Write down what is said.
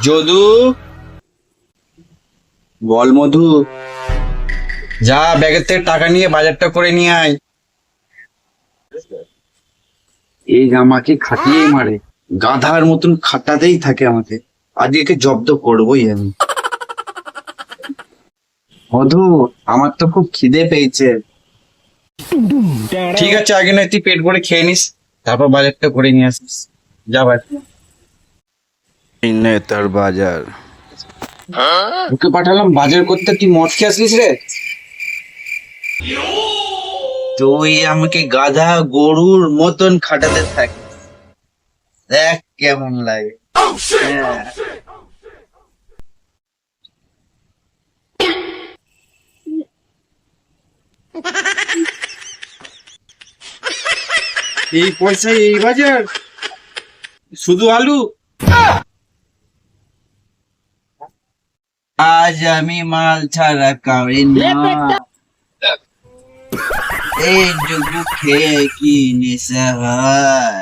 যদু, বল মধু, যা ব্যাগের থেকে টাকা নিয়ে বাজারটা করে নিয়ে আয়। এই আমাকে খাটিয়েই মারে, গাধার মতন খাটাতেই থাকে আমাকে। আজকে একে জব্দ করবোই আমি। মধু, আমার তো খুব খিদে পেয়েছে। ঠিক আছে, আগে নয় তুই পেট ভরে খেয়ে নিস, তারপর বাজারটা করে নিয়ে আসিস। যা ভাই। নেতার বাজার। ওকে পাঠালাম বাজার করতে, তুই মদ খেয়ে আসলিস রে। তুই আমাকে গাধা গরুর মতন খাটাতে থাকিস, দেখ কেমন লাগে। হ্যাঁ। এই পয়সায় এই বাজার, শুধু আলু। আজ আমি মাল ছাড়া খাই না। এই যুগ খেয়ে কি নেশা হয়।